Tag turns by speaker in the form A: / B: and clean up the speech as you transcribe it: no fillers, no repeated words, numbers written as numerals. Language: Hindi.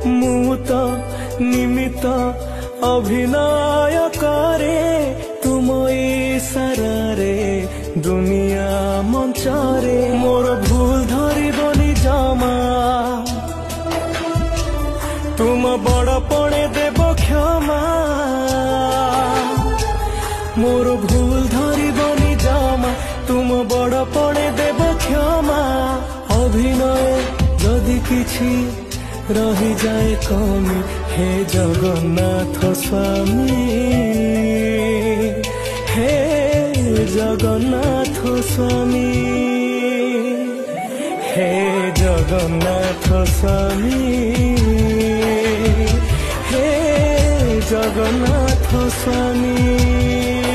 A: मुत निमित अभिनय करे तुम इशारे दुनिया मंचरे मोर भूल धरबनी जमा तुम बड़ पड़े देव क्षमा मोर भूल धरबनी जमा तुम बड़ पड़े देव क्षमा अभिनय जदि किछि रही जाए कमी हे जगन्नाथ स्वामी हे जगन्नाथ स्वामी हे जगन्नाथ स्वामी हे जगन्नाथ स्वामी।